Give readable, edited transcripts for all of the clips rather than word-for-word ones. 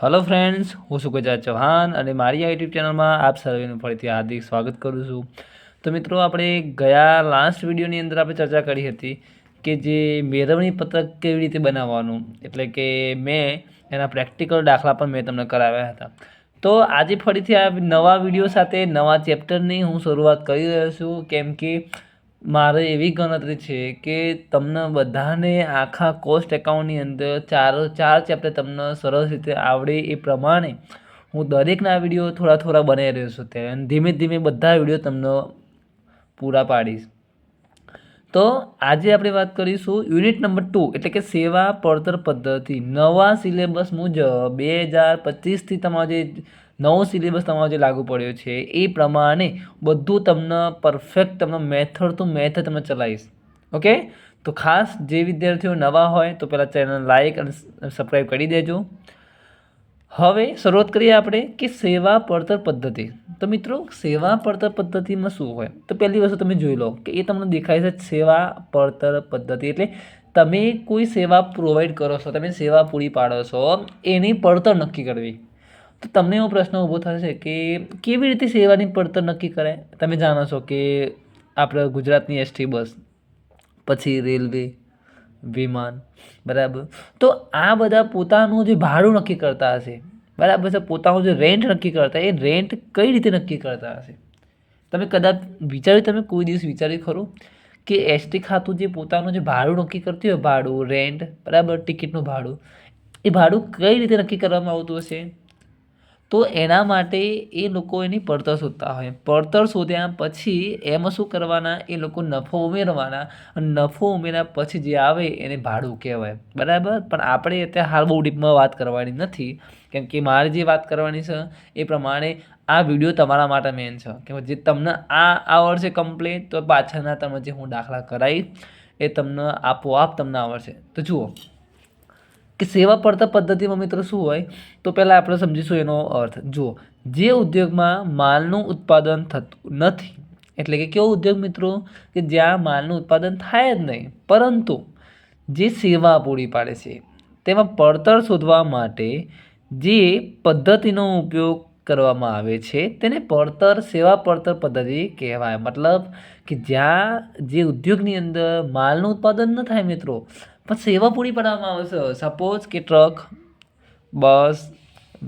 Hello friends, હું સુગજાત ચૌહાણ અને મારી આ યુટ્યુબ ચેનલમાં આપ સર્વેનું ફરીથી હાર્દિક સ્વાગત કરું છું। તો મિત્રો, આપણે ગયા લાસ્ટ વિડીયોની અંદર આપણે ચર્ચા કરી હતી કે જે મેળવણી પત્રક કેવી રીતે બનાવવાનું, એટલે કે મેં એના પ્રેક્ટિકલ દાખલા પણ મેં તમને કરાવ્યા હતા। તો આજે ફરીથી આ નવા વિડીયો સાથે નવા ચેપ્ટરની હું શરૂઆત કરી રહ્યો છું, કેમ કે મારે એવી ગણતરી છે કે તમને બધાને આખા કોસ્ટ એકાઉન્ટની અંદર ચાર ચેપ્ટર તમને સરસ રીતે આવડે એ પ્રમાણે હું દરેકના વિડીયો થોડા બનાવી રહ્યો છું ત્યારે, અને ધીમે ધીમે બધા વિડીયો તમને પૂરા પાડીશ। તો આજે આપણે વાત કરીશું યુનિટ નંબર 2 એટલે કે સેવા પડતર પદ્ધતિ। નવા સિલેબસ મુજબ 2025થી તમારો જે નવો સિલેબસ તમારો જે લાગુ પડ્યો છે એ પ્રમાણે બધું તમને પરફેક્ટ તમને મેથડ ટુ મેથડ તમને ચલાવીશ। ઓકે, તો ખાસ જે વિદ્યાર્થીઓ નવા હોય તો પહેલાં ચેનલ લાઇક અને સબસ્ક્રાઈબ કરી દેજો। હવે શરૂઆત કરીએ આપણે કે સેવા પડતર પદ્ધતિ। તો મિત્રો, સેવા પડતર પદ્ધતિમાં શું હોય? તો પહેલી વસ્તુ તમે જોઈ લો કે એ તમને દેખાય છે સેવા પડતર પદ્ધતિ, એટલે તમે કોઈ સેવા પ્રોવાઈડ કરો છો, તમે સેવા પૂરી પાડો છો, એની પડતર નક્કી કરવી। તો તમને એવો પ્રશ્ન ઊભો થશે કે કેવી રીતે સેવાની પડતર નક્કી કરાય? તમે જાણો છો કે આપણે ગુજરાતની એસટી બસ, પછી રેલવે, વિમાન, બરાબર। તો આ બધા પોતાનું જે ભાડું નક્કી કરતા હશે, બરાબર છે, પોતાનું જે રેન્ટ નક્કી કરતા, એ રેન્ટ કઈ રીતે નક્કી કરતા હશે? તમે કદાચ તમે કોઈ દિવસ વિચાર્યું ખરું કે એસટી ખાતું જે પોતાનું જે ભાડું નક્કી કરતી હોય, ભાડું, રેન્ટ, બરાબર, ટિકિટનું ભાડું, એ ભાડું કઈ રીતે નક્કી કરવામાં આવતું હશે? તો એના માટે એ લોકો એની પડતર શોધતા હોય। પડતર શોધ્યા પછી એમાં શું કરવાના? એ લોકો નફો ઉમેરવાના, અને નફો ઉમેર્યા પછી જે આવે એને ભાડું કહેવાય, બરાબર। પણ આપણે અત્યારે હાલ બહુ ડીપમાં વાત કરવાની નથી, કેમ કે મારે જે વાત કરવાની છે એ પ્રમાણે આ વિડીયો તમારા માટે મેન છે કે જે તમને આ આવડશે કમ્પ્લીટ, તો પાછળના તમે જે હું દાખલા કરાવીશ એ તમને આપોઆપ તમને આવડશે। તો જુઓ કે સેવા પડતર પદ્ધતિમાં મિત્રો શું હોય, તો પહેલાં આપણે સમજીશું એનો અર્થ। જુઓ, જે ઉદ્યોગમાં માલનું ઉત્પાદન થતું નથી, એટલે કે કેવો ઉદ્યોગ મિત્રો? કે જ્યાં માલનું ઉત્પાદન થાય જ નહીં, પરંતુ જે સેવા પૂરી પાડે છે, તેમાં પડતર શોધવા માટે જે પદ્ધતિનો ઉપયોગ કરવામાં આવે છે તેને સેવા પડતર પદ્ધતિ કહેવાય। મતલબ કે જ્યાં જે ઉદ્યોગની અંદર માલનું ઉત્પાદન ન થાય મિત્રો, પણ સેવા પૂરી પાડવામાં આવે છે। સપોઝ કે ટ્રક, બસ,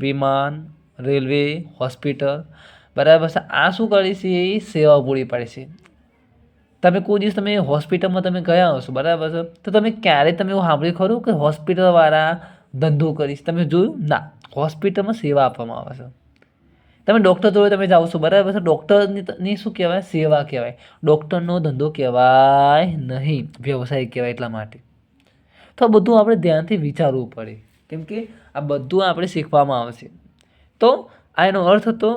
વિમાન, રેલવે, હોસ્પિટલ, બરાબર છે, આ શું કરે છે? એ સેવા પૂરી પાડે છે। તમે કોઈ દિવસ તમે હોસ્પિટલમાં તમે ગયા હશો, બરાબર છે, તો તમે ક્યારેય તમે એવું સાંભળ્યું ખરું કે હોસ્પિટલવાળા ધંધો કરીશ? તમે જોયું ના? હોસ્પિટલમાં સેવા આપવામાં આવે છે। તમે ડૉક્ટર જોડે તમે જાઓ છો, બરાબર છે, ડૉક્ટરની શું કહેવાય? સેવા કહેવાય। ડૉક્ટરનો ધંધો કહેવાય નહીં, વ્યવસાય કહેવાય। એટલા માટે તો આ બધું આપણે ધ્યાનથી વિચારવું પડે, કેમ કે આ બધું આપણે શીખવામાં આવશે। તો આ એનો અર્થ હતો,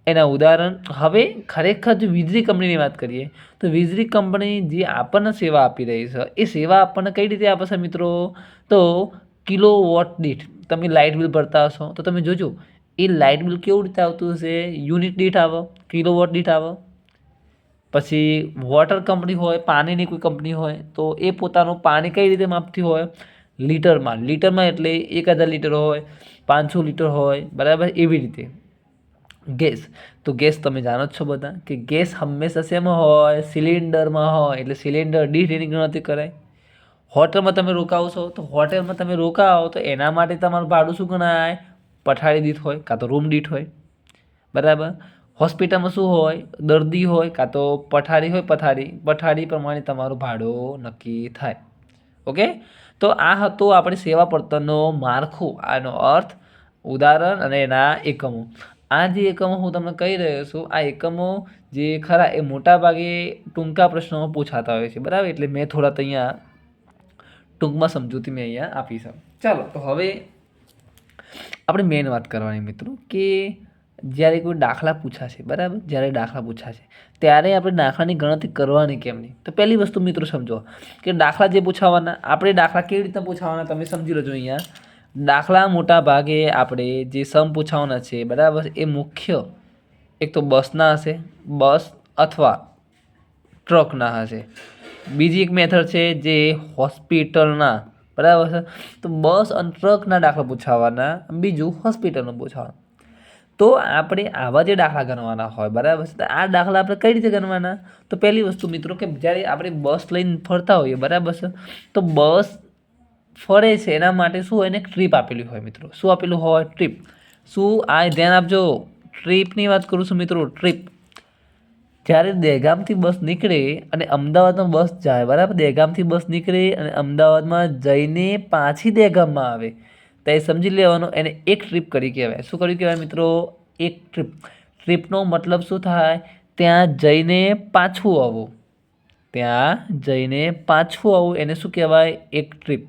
એના ઉદાહરણ। હવે ખરેખર જો વીજળી કંપનીની વાત કરીએ તો વીજળી કંપની જે આપણને સેવા આપી રહી છે એ સેવા આપણને કઈ રીતે આપે છે મિત્રો? તો કિલોવોટ દીઠ તમે લાઇટ બિલ ભરતા હશો તો તમે જોજો એ લાઇટ બિલ કેવું રીતે આવતું હશે? યુનિટ દીઠ આવે, કિલોવોટ દીઠ આવે। પછી વોટર કંપની હોય, પાણીની કોઈ કંપની હોય તો એ પોતાનું પાણી કઈ રીતે માપતી હોય? લીટરમાં એટલે 1000 લીટર હોય, 500 લીટર હોય, બરાબર, એવી રીતે। તો ગેસ તમે જાણો જ છો બધા કે ગેસ હંમેશા શેમાં હોય? સિલિન્ડરમાં હોય, એટલે સિલિન્ડર દીઠ એની ગણતરી કરાય। હોટલમાં તમે રોકાવો છો તો હોટલમાં તમે રોકાવો તો એના માટે તમારું ભાડું શું ગણાય? પથારી દીઠ હોય કાં તો રૂમ દીઠ હોય, બરાબર। હોસ્પિટલમાં શું હોય? દર્દી હોય કાં તો પથારી હોય, પથારી પ્રમાણે તમારું ભાડું નક્કી થાય। ઓકે, તો આ હતો આપણે સેવા પડતરનો માળખું, આનો અર્થ, ઉદાહરણ અને એના એકમો। આ જે એકમો હું તમને કહી રહ્યો છું, આ એકમો જે ખરા એ મોટા ભાગે ટૂંકા પ્રશ્નોમાં પૂછાતા હોય છે, બરાબર, એટલે મેં થોડા અહીંયા ટૂંકમાં સમજૂતી મેં અહીંયા આપી છે। ચાલો, તો હવે આપણે મેન વાત કરવાની મિત્રો કે જ્યારે કોઈ દાખલા પૂછાશે, બરાબર, જ્યારે દાખલા પૂછાશે ત્યારે આપણે દાખલાની ગણતરી કરવાની કેમની? તો પહેલી વસ્તુ મિત્રો સમજો કે દાખલા જે પૂછાવાના, આપણે દાખલા કેવી રીતના પૂછાવાના તમે સમજી લેજો। અહીંયા દાખલા મોટા ભાગે આપણે જે સમ પૂછાવાના છે, બરાબર, એ મુખ્ય એક તો બસના હશે, બસ અથવા ટ્રકના હશે। બીજી એક મેથડ છે જે હોસ્પિટલના બરાબર છે. તો બસ અને ટ્રકના દાખલા પૂછાવાના, બીજું હોસ્પિટલનું પૂછાવાનું. તો આપણે આવા જે દાખલા ગણવાના હોય, બરાબર છે. તો આ દાખલા આપણે કઈ રીતે ગણવાના? તો પહેલી વસ્તુ મિત્રો કે જ્યારે આપણે બસ લઈને ફરતા હોઈએ, બરાબર છે, તો બસ ફરે છે એના માટે શું હોય, એને ટ્રીપ આપેલી હોય મિત્રો. શું આપેલું હોય? ટ્રીપ. શું? આ ધ્યાન આપજો, ટ્રીપની વાત કરું છું મિત્રો. ટ્રીપ જ્યારે દહેગામથી બસ નીકળે અને અમદાવાદમાં બસ જાય, બરાબર, દહેગામથી બસ નીકળે અને અમદાવાદમાં જઈને પાછી દહેગામમાં આવે, તો એ સમજી લેવાનું એને એક ટ્રીપ કરી કહેવાય. શું કર્યું કહેવાય મિત્રો? એક ટ્રીપ. ટ્રીપનો મતલબ શું થાય? ત્યાં જઈને પાછું આવવું. ત્યાં જઈને પાછું આવવું એને શું કહેવાય? એક ટ્રીપ.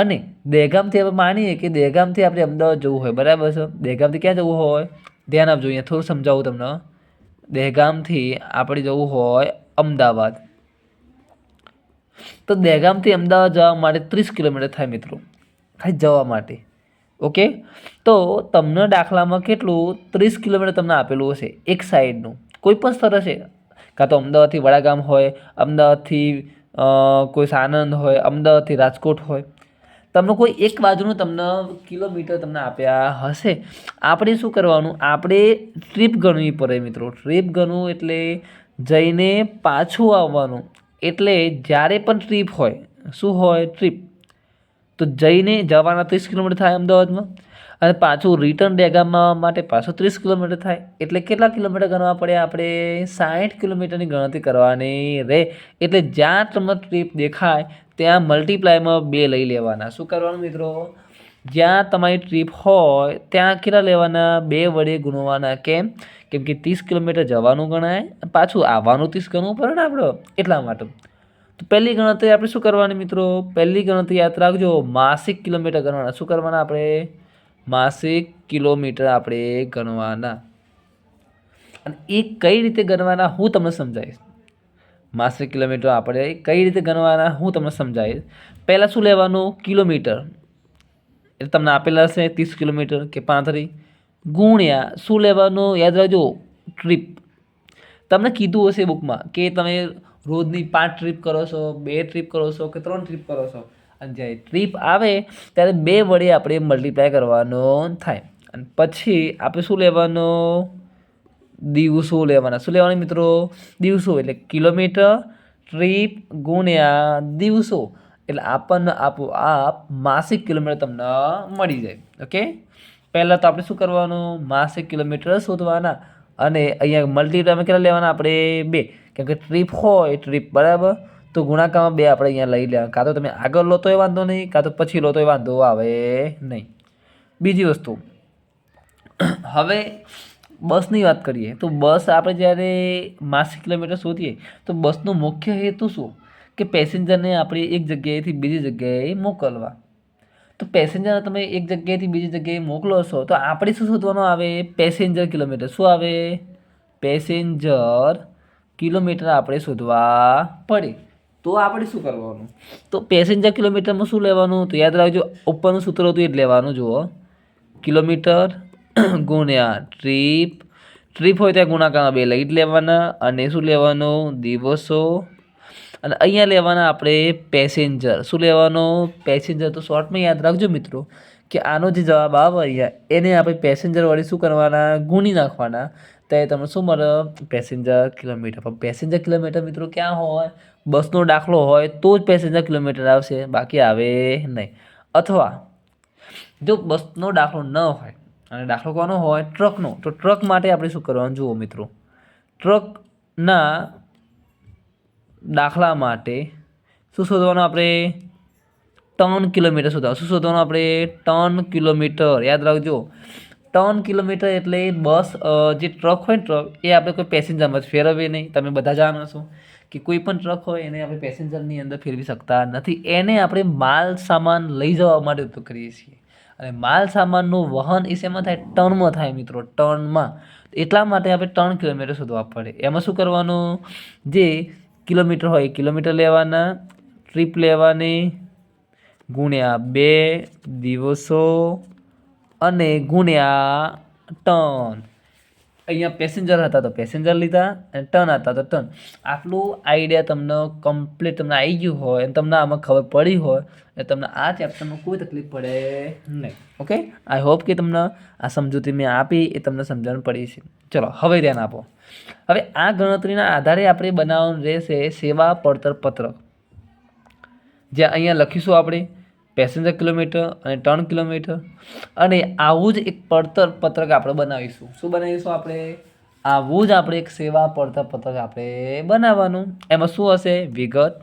અને દહેગામથી આપણે માનીએ કે દહેગામથી આપણે અમદાવાદ જવું હોય, બરાબર છે. દહેગામથી ક્યાં જવું હોય? ધ્યાન આપજો, અહીંયા થોડું સમજાવું તમને. દહેગામથી આપણે જવું હોય અમદાવાદ, તો દહેગામથી અમદાવાદ જવા માટે 30 કિલોમીટર થાય મિત્રો, ખાલી જવા માટે. ઓકે, તો તમને દાખલામાં કેટલું 30 કિલોમીટર તમને આપેલું હશે એક સાઈડનું, કોઈ પણ સ્થળ હશે, કાં તો અમદાવાદથી વડાગામ હોય, અમદાવાદથી કોઈ સાણંદ હોય, અમદાવાદથી રાજકોટ હોય, તમને કોઈ એક બાજુનું તમને કિલોમીટર તમને આપ્યા હશે. આપણે શું કરવાનું? આપણે ટ્રીપ ગણવી પડે મિત્રો. ટ્રીપ ગણવું એટલે જઈને પાછું આવવાનું. એટલે જ્યારે પણ ટ્રીપ હોય, શું હોય? ટ્રીપ. તો જઈને જવાના 30 કિલોમીટર થાય અમદાવાદમાં, અને પાછું રિટર્ન દહેગામમાં માટે પાછું 30 કિલોમીટર થાય. એટલે કેટલા કિલોમીટર ગણવા પડે? આપણે 60 કિલોમીટરની ગણતરી કરવાની રહે. એટલે જ્યાં તમને ટ્રીપ દેખાય ત્યાં મલ્ટીપ્લાયમાં 2 લઈ લેવાના. શું કરવાનું મિત્રો? જ્યાં તમારી ટ્રીપ હોય ત્યાં કેટલા લેવાના? 2 વડે ગુણવાના. કેમ કે 30 કિલોમીટર જવાનું ગણાય, પાછું આવવાનું 30 ગણવું પડે ને આપણે, એટલા માટે. તો પહેલી ગણતરી આપણે શું કરવાની મિત્રો? પહેલી ગણતરી યાદ રાખજો, માસિક કિલોમીટર ગણવાના. શું કરવાના આપણે? માસિક કિલોમીટર આપણે ગણવાના. અને એ કઈ રીતે ગણવાના હું તમને સમજાવીશ. માસિક કિલોમીટર આપણે કઈ રીતે ગણવાના હું તમને સમજાવીશ. પહેલાં શું લેવાનું? કિલોમીટર. એટલે તમને આપેલા હશે 30 કિલોમીટર કે 35, ગુણ્યા શું લેવાનું? યાદ રાખજો, ટ્રીપ. તમને કીધું હશે બુકમાં કે તમે રોજની 5 ટ્રીપ કરો છો, 2 ટ્રીપ કરો છો કે 3 ટ્રીપ કરો છો. અને જ્યારે ટ્રીપ આવે ત્યારે 2 વડે આપણે મલ્ટીપ્લાય કરવાનો થાય. અને પછી આપણે શું લેવાનું? દિવસો લેવાના. શું લેવાના મિત્રો? દિવસો. એટલે કિલોમીટર, ટ્રીપ ગુણ્યા દિવસો, એટલે આપણને આપોઆપ માસિક કિલોમીટર તમને મળી જાય. ઓકે, પહેલાં તો આપણે શું કરવાનું? માસિક કિલોમીટર શોધવાના. અને અહીંયા મલ્ટીપ્લાયમાં કેટલા લેવાના? આપણે 2, કેમ કે ટ્રીપ હોય, ટ્રીપ, બરાબર, તો ગુણાકારમાં 2 આપણે અહીંયા લઈ લેવાના. કાં તો તમે આગળ લો તોય વાંધો નહીં, કાં તો પછી લો તોય વાંધો આવે નહીં. બીજી વસ્તુ, હવે બસની વાત કરીએ તો બસ આપણે જ્યારે માસિક કિલોમીટર શોધીએ તો બસનો મુખ્ય હેતુ શું? કે પેસેન્જરને આપણે એક જગ્યાએથી બીજી જગ્યાએ મોકલવા. તો પેસેન્જરને તમે એક જગ્યાએથી બીજી જગ્યાએ મોકલો છો તો આપણે શું શોધવાનું આવે? Passenger kilometre. શું આવે? પેસેન્જર કિલોમીટર આપણે શોધવા પડે. તો આપણે શું કરવાનું? તો પેસેન્જર કિલોમીટરમાં શું લેવાનું? તો યાદ રાખજો, ઉપરનું સૂત્ર હતું એ જ લેવાનું. જુઓ, કિલોમીટર ગુણ્યા ટ્રીપ. ટ્રીપ હોય ત્યાં ગુણાકારમાં 2 લઈ જ લેવાના. અને શું લેવાનું? દિવસો. અને અહીંયા લેવાના આપણે પેસેન્જર. શું લેવાનું? પેસેન્જર. તો શોર્ટમાં યાદ રાખજો મિત્રો કે આનો જે જવાબ આવે અહીંયા એને આપણે પેસેન્જર વડે શું કરવાના? ગુણી નાખવાના. ત્યારે તમને શું મળે? Passenger kilometre. પણ પેસેન્જર કિલોમીટર મિત્રો ક્યાં હોય? બસનો દાખલો હોય તો જ પેસેન્જર કિલોમીટર આવશે, બાકી આવે નહીં. અથવા જો બસનો દાખલો ન હોય અને દાખલો કોનો હોય? ટ્રકનો. તો ટ્રક માટે આપણે શું કરવાનું? જુઓ મિત્રો, ટ્રકના દાખલા માટે શું શોધવાનું? આપણે ટન કિલોમીટર શોધવાનું. શું શોધવાનું આપણે? Ton kilometre. યાદ રાખજો, ટન કિલોમીટર એટલે બસ જે ટ્રક હોય ને, ટ્રક એ આપણે કોઈ પેસેન્જરમાં ફેરવીએ નહીં. તમે બધા જાણો છો કે કોઈ પણ ટ્રક હોય એને આપણે પેસેન્જરની અંદર ફેરવી શકતા નથી. એને આપણે માલ સામાન લઈ જવા માટે ઉપયોગ કરીએ છીએ. અને માલ સામાનનું વહન એ શેમાં થાય? ટનમાં થાય મિત્રો, ટનમાં. એટલા માટે આપણે ટન કિલોમીટર શોધવા પડે. એમાં શું કરવાનું? જે કિલોમીટર હોય એ કિલોમીટર લેવાના, ટ્રીપ લેવાની, ગુણ્યા 2 દિવસો, અને ગુણ્યા ટન. અહીંયા પેસેન્જર હતા તો પેસેન્જર લીધા અને ટર્ન હતા તો ટર્ન. આટલું આઈડિયા તમને કમ્પ્લીટ તમને આવી ગયું હોય અને તમને આમાં ખબર પડી હોય એટલે તમને આ ચેપ્ટરમાં કોઈ તકલીફ પડે નહીં. ઓકે, આઈ હોપ કે તમને આ સમજૂતી મેં આપી એ તમને સમજણ પડી છે. ચલો હવે ધ્યાન આપો. હવે આ ગણતરીના આધારે આપણે બનાવવાનું રહેશે સેવા પડતર પત્રક. જ્યાં અહીંયા લખીશું આપણે પેસેન્જર કિલોમીટર અને ટર્ન કિલોમીટર, અને આવું જ એક પડતર પત્રક આપણે બનાવીશું. શું બનાવીશું આપણે? આવું જ આપણે એક સેવા પડતર પત્રક આપણે બનાવવાનું. એમાં શું હશે? વિગત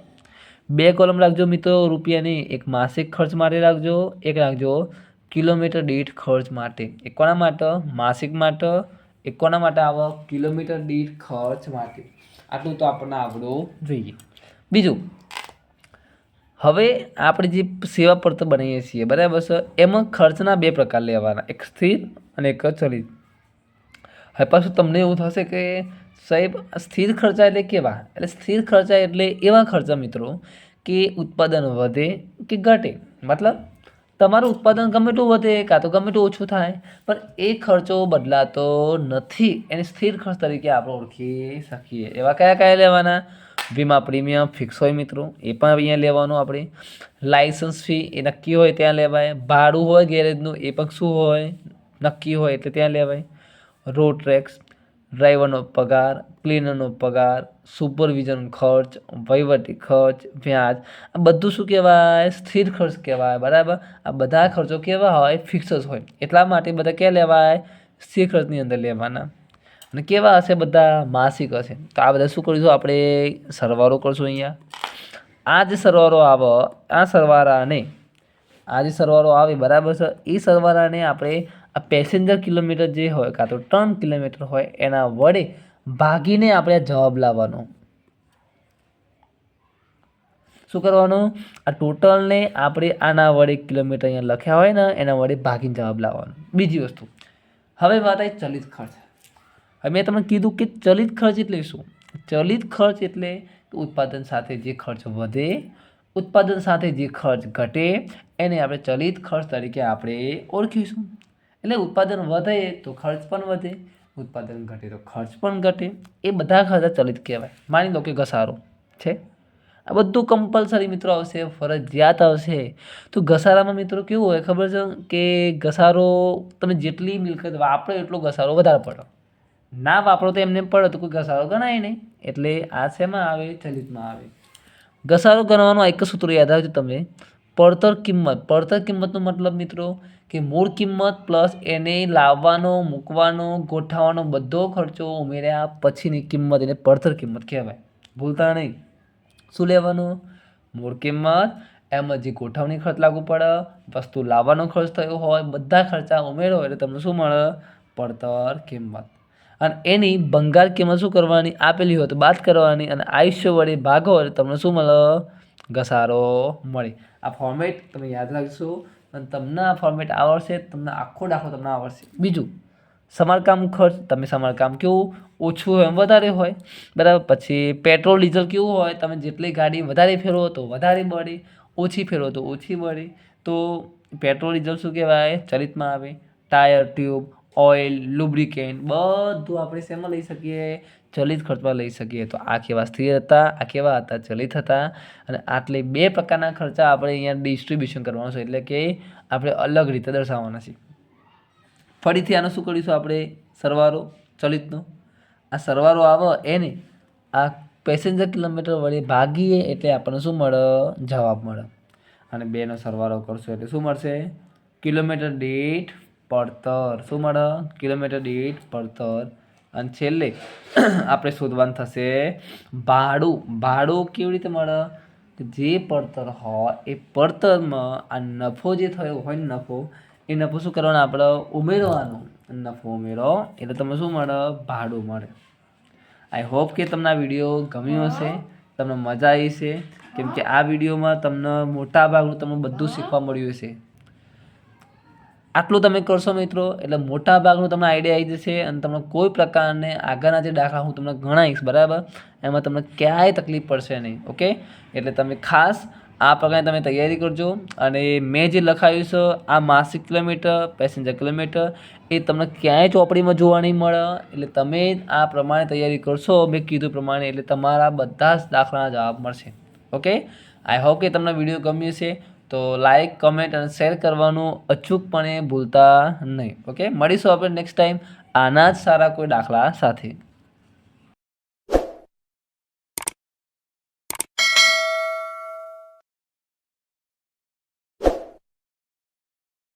2 કોલમ રાખજો મિત્રો રૂપિયાની. એક માસિક ખર્ચ માટે રાખજો, એક રાખજો કિલોમીટર દીઠ ખર્ચ માટે. એક કોના માટે? માસિક માટે. એક કોના માટે આવે? કિલોમીટર દીઠ ખર્ચ માટે. આટલું તો આપણને આવડવું જોઈએ. બીજું, હવે આપણે જે સેવા પડતર બનાવીએ છીએ બરાબર છે, એમાં ખર્ચના 2 પ્રકાર લેવાના, એક સ્થિર અને એક ચલિત. હવે પાછું તમને એવું થશે કે સાહેબ સ્થિર ખર્ચા એટલે કેવા? એટલે સ્થિર ખર્ચા એટલે એવા ખર્ચા મિત્રો કે ઉત્પાદન વધે કે ઘટે. મતલબ તમારું ઉત્પાદન ગમે તેટલું વધે કાં તો ગમે તેટલું ઓછું થાય, પણ એ ખર્ચો બદલાતો નથી. એને સ્થિર ખર્ચ તરીકે આપણે ઓળખી શકીએ. એવા કયા કયા લેવાના? વીમા પ્રીમિયમ ફિક્સ હોય મિત્રો, એ પણ અહીંયા લેવાનું આપણે. લાઇસન્સ ફી એ નક્કી હોય ત્યાં લેવાય. ભાડું હોય ગેરેજનું એ પણ શું હોય? નક્કી હોય એટલે ત્યાં લેવાય. રોડ ટેક્સ, ડ્રાઈવરનો પગાર, ક્લીનરનો પગાર, સુપરવિઝન ખર્ચ, વહીવટી ખર્ચ, વ્યાજ, આ બધું શું કહેવાય? સ્થિર ખર્ચ કહેવાય. બરાબર, આ બધા ખર્ચો કેવા હોય? ફિક્સ જ હોય. એટલા માટે બધા ક્યાં લેવાય? સ્થિર ખર્ચની અંદર લેવાના. અને કેવા હશે? બધા માસિક હશે. તો આ બધા શું કરીશું આપણે? સરવાળો કરશું. અહીંયા આ જે સરવાળો આવે, આ સરવાળાને, આ જે સરવાળો આવે બરાબર છે, એ સરવાળાને આપણે આ પેસેન્જર કિલોમીટર જે હોય કાં તો ટર્ન કિલોમીટર હોય એના વડે ભાગીને આપણે જવાબ લાવવાનો. શું કરવાનું? આ ટોટલને આપણે આના વડે કિલોમીટર અહીંયા લખ્યા હોય ને એના વડે ભાગીને જવાબ લાવવાનો. બીજી વસ્તુ, હવે વાત આવી ચલિત ખર્ચ. હવે મેં તમને કીધું કે ચલિત ખર્ચ એટલે શું? ચલિત ખર્ચ એટલે ઉત્પાદન સાથે જે ખર્ચ વધે, ઉત્પાદન સાથે જે ખર્ચ ઘટે, એને આપણે ચલિત ખર્ચ તરીકે આપણે ઓળખીશું. એટલે ઉત્પાદન વધે તો ખર્ચ પણ વધે, ઉત્પાદન ઘટે તો ખર્ચ પણ ઘટે. એ બધા ખર્ચા ચલિત કહેવાય. માની લો કે ઘસારો છે, આ બધું કમ્પલસરી મિત્રો આવશે, ફરજિયાત આવશે. તો ઘસારામાં મિત્રો કેવું હોય ખબર છે કે ઘસારો તમે જેટલી મિલકત વાપરો એટલો ઘસારો વધારે પડે. ના વાપરો તો એમને પડે તો કોઈ ઘસારો ગણાય નહીં. એટલે આ શેમાં આવે? ચલિતમાં આવે. ઘસારો ગણવાનો એક જ સૂત્ર યાદ રાખજો તમે, પડતર કિંમત. પડતર કિંમતનો મતલબ મિત્રો કે મૂળ કિંમત પ્લસ એને લાવવાનો, મૂકવાનો, ગોઠવવાનો બધો ખર્ચો ઉમેર્યા પછીની કિંમત, એને પડતર કિંમત કહેવાય. ભૂલતા નહીં. શું લેવાનું? મૂળ કિંમત, એમાં જે ગોઠવણી ખર્ચ લાગુ પડે, વસ્તુ લાવવાનો ખર્ચ થયો હોય, બધા ખર્ચા ઉમેરો એટલે તમને શું મળે? પડતર કિંમત. અને એની ભંગાર કિંમત શું કરવાની? આપેલી હોય તો બાદ કરવાની, અને આયુષ્ય વડે ભાગો એટલે તમને શું મળે? ઘસારો મળે. આ ફોર્મેટ તમે યાદ રાખજો અને તમને આ ફોર્મેટ આવડશે, તમને આખો દાખલો તમને આવડશે. બીજું, સમારકામ ખર્ચ. તમે સમારકામ કેવું? ઓછું હોય એમ વધારે હોય બરાબર. પછી પેટ્રોલ ડીઝલ કેવું હોય? તમે જેટલી ગાડી વધારે ફેરવો તો વધારે બળે, ઓછી ફેરવો તો ઓછી બળે. તો પેટ્રોલ ડીઝલ શું કહેવાય? ચલિતમાં આવે. ટાયર, ટ્યુબ, ઓઇલ, લુબ્રિકેન્ટ બધું આપણે શેમાં લઈ શકીએ? ચલિત ખર્ચમાં લઈ શકીએ. તો આ કેવા? સ્થિર હતા. આ કેવા હતા? ચલિત હતા. અને આટલે 2 પ્રકારના ખર્ચા આપણે અહીંયા ડિસ્ટ્રીબ્યુશન કરવાનું છે, એટલે કે આપણે અલગ રીતે દર્શાવવાના છે. ફરીથી આનો શું કરીશું આપણે? સરવાળો ચલિતનો. આ સરવાળો આવે એને આ પેસેન્જર કિલોમીટર વડે ભાગીએ એટલે આપણને શું મળે? જવાબ મળે. અને 2નો સરવાળો કરશો એટલે શું મળશે? કિલોમીટર દીઠ પડતર. શું મળે? કિલોમીટર દીઠ પડતર. અને છેલ્લે આપણે શોધવાનું થશે ભાડું. ભાડું કેવી રીતે મળે? જે પડતર હોય એ પડતરમાં આ નફો જે થયો હોય ને, નફો, એ નફો શું કરવાનો? આપણે ઉમેરવાનો. નફો ઉમેરો એટલે તમને શું મળે? ભાડું મળે. આઈ હોપ કે તમને આ વિડીયો ગમ્યો હશે, તમને મજા આવી છે, કેમ કે આ વિડીયોમાં તમને મોટા ભાગનું તમને બધું શીખવા મળ્યું હશે. આટલું તમે કરશો મિત્રો એટલે મોટા ભાગનું તમને આઈડિયા આવી જશે અને તમને કોઈ પ્રકારને આગળના જે દાખલા હું તમને ગણાવીશ બરાબર, એમાં તમને ક્યાંય તકલીફ પડશે નહીં. ઓકે, એટલે તમે ખાસ આ પ્રકારની તમે તૈયારી કરજો અને મેં જે લખાવ્યું છે આ માસિક કિલોમીટર, પેસેન્જર કિલોમીટર એ તમને ક્યાંય ચોપડીમાં જોવા નહીં મળે. એટલે તમે આ પ્રમાણે તૈયારી કરશો મેં કીધું પ્રમાણે, એટલે તમારા બધા જ દાખલાના જવાબ મળશે. ઓકે, આઈ હોપ કે તમને વિડીયો ગમ્યો છે. તો લાઇક, કમેન્ટ અને શેર કરવાનું અચૂકપણે ભૂલતા નહીં. ઓકે, મળીશું આપણે નેક્સ્ટ ટાઈમ આના જ સારા કોઈ દાખલા સાથે.